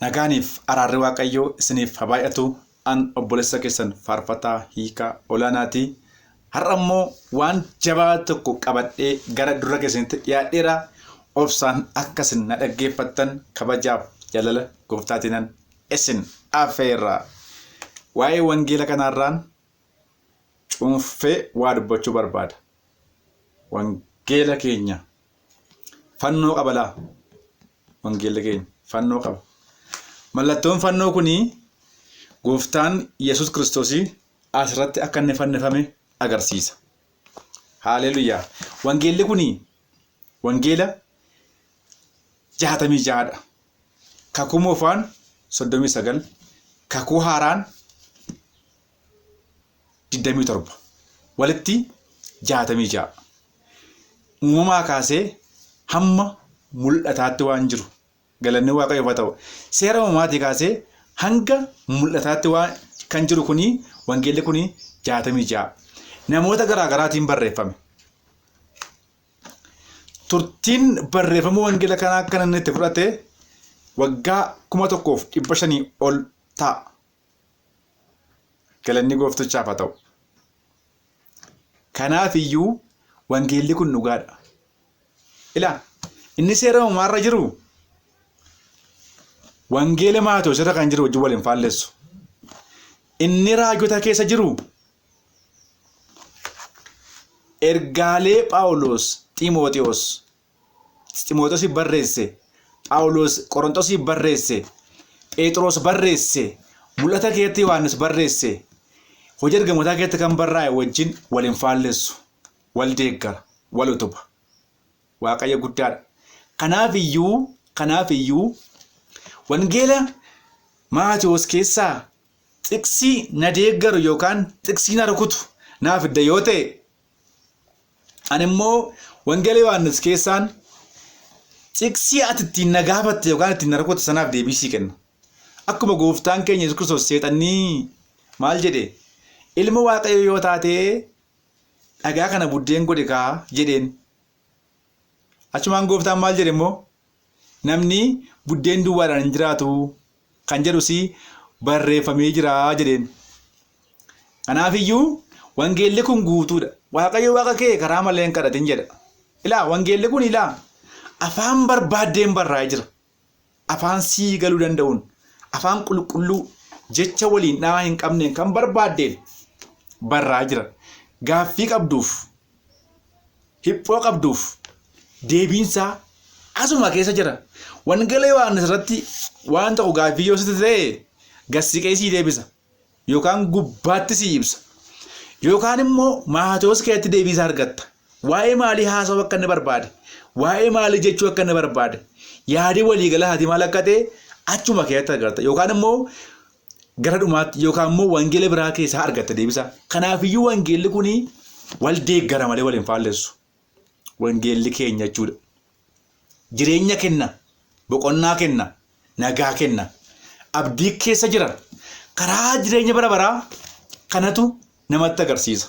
Nagaaniif araarri Waaqayyoo isiniif haa baay'atu. An obboleessa keessan faarfataa hiikaa olaanaati. Har'a immoo waan jabaa tokko qabadhee gara dura keessanitti dhiyaadheera. Obsaan akkasin na dhaggeeffattan kabajaaf jaalala gooftaatiinan isin affeerra. Waa'ee wangeela kanaarraan cuunfee waa dubbachuu barbaada. Wangeela keenya fannoo qaba laa. Wangeela keenya fannoo qaba. Mallattoon fannoo kunii gooftaan Yesuus Kiristoosii asirratti akka inni fannifame agarsiisa. Haaleluyyaa. Wangeelli kunii wangeela 66dha. Kakuu moofaan 39, kakuu haaraan 27. Walitti 66. Uumamaa kaasee hamma mul'ataatti waan jiru. Galanni Waaqayyoof haa ta'u. Seera uumamaatii kaasee hanga mul'ataatti waan kan jiru kunii wangeelli kunii 66. Namoota garaagaraatiin barreeffame. Turtiin barreeffamuu wangeela kanaa akka inni itti fudhate waggaa 1500 ol ta'a. Galanni Gooftichaaf haa ta'u. Kanaaf iyyuu wangeelli kun dhugaadha. Ilaa inni seera uumamaarra jiru wangeela Maatewos irra kan jiru wajjin waliin faalleessu. Inni raajota keessa jiru ergaalee Phaawulos Xiimotewos barreesse, Phaawulos Qorontos barreesse, Phexros barreesse, mul'ata keetti Yohaannis barreesse, hojii ergamootaa keetti kan barraa'e wajjin waliin faalleessu, wal deeggara, wal utuba. Waaqayyo guddaadha. Kanaaf iyyuu wangeela Maatewos keessaa xiqsii na deeggaru yookaan xiqsii na rukutu naaf fidda yoo ta'e, ani immoo wangeela Yohaannis keessaan xiqsii ati ittiin na gaafatte yookaan ittiin na rukutu sanaaf deebisii kenna. Akkuma gooftaan keenya Yesuus Kiristoos seexannii maal jedhe? Ilma Waaqayyoo yoo taate dhagaa kana buddeen godhi kaa jedheen. Achumaan gooftaan maal jedhe immoo? Namni buddeen duwwaadhaan hin jiraatu kan jedhus barreeffamee jira jedheen. Kanaaf iyyuu wangeelli kun guutuudha. Waaqayyo Waaqa kee karaa malee hin kadhatin jedha. Ilaa wangeelli kun ilaa afaan barbaaddeen barraa'ee jira. Afaan sii galuu danda'uun, afaan qulqulluu jecha waliin dhahaa hin qabneen kan barbaaddeen barraa'ee jira. Gaaffii qabduuf, hiphoo qabduuf deebiinsaa asuma keessa jira. Wangeela Yohaannis irratti waan ta'u gaaffii yoo sitti ta'e gassiqee sii deebisa yookaan gubbaatti sii ibsa yookaan immoo Maatewos keessatti deebisaa argatta. Waa'ee maalii haasa'uu akka inni barbaade, waa'ee maalii jechuu akka inni barbaade, yaadii waliigala haati maal akka ta'e achuma keessatti argatta yookaan immoo gara dhumaatti yookaan immoo wangeela biraa keessaa argatta deebisa. Kanaafiyyuu wangeelli kunii wal deeggara malee waliin faalleessu. Wangeelli keenya jechuudha. Jireenya kenna, boqonnaa kenna, nagaa kenna, abdii keessa jira. Karaa jireenya bara baraa kanatu namatti agarsiisa.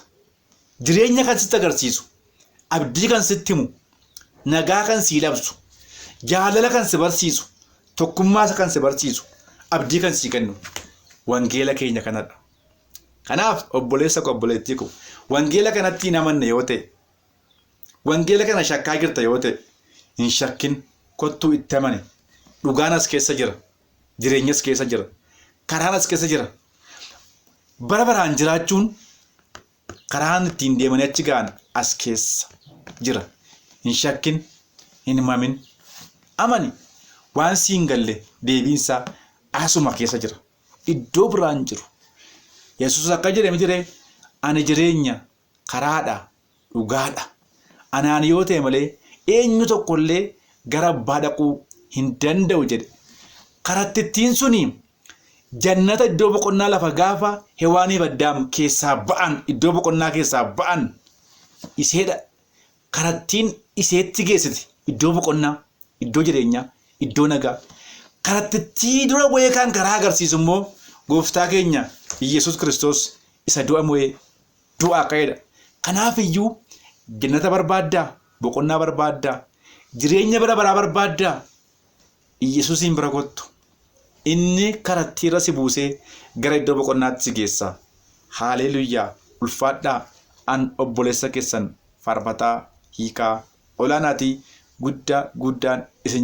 Jireenya kan sitti agarsiisu, abdii kan sitti himu, nagaa kan sii labsu, jaalala kan si barsiisu, tokkummaa kan si barsiisu, abdii kan sii kennu wangeela keenya kanadha. Kanaaf obboleessa koo obboleettii koo wangeela kanatti hin amanne yoo ta'e, wangeela kana shakkaa jirta yoo ta'e, hin shakkin kottuu itti amani. Dhugaan as keessa jira. Jireenyas keessa jira. Karaan as keessa jira. Bara baraan jiraachuun karaan ittiin deemanii achi ga'an as keessa jira. Hin shakkin, hin himamin. Amani. Waan sii hin galle deebiinsaa asuma keessa jira. Iddoo biraan jiru. Yesuus akka jedhame jiree ani jireenya karaadha, dhugaadha. Anaan yoo ta'e malee eenyu tokkollee gara abbaa dhaquu hin danda'u jedhe. Karattittiin suni jannata iddoo boqonnaa lafa gaafa Hewaanii Addaam keessaa ba'an, iddoo boqonnaa keessaa ba'an iseedha. Karattiin iseetti geessite iddoo boqonnaa, iddoo jireenyaa, iddoo nagaa. Karattittii dura bu'ee kan karaa agarsiisu immoo gooftaa keenya Yesuus Kiristoos isa du'a mo'ee du'aa ka'edha. Kanaaf iyyuu jannata barbaaddaa, boqonnaa barbaaddaa, jireenya bara baraa barbaaddaa, Yesuusiin bira kottu. inni karattiirra si buusee gara iddoo boqonnaatti si geessa. Haaleluyyaa ulfaadhaa. An obboleessa keessan Faarfataa Hiikaa Olaanaatii guddaan isin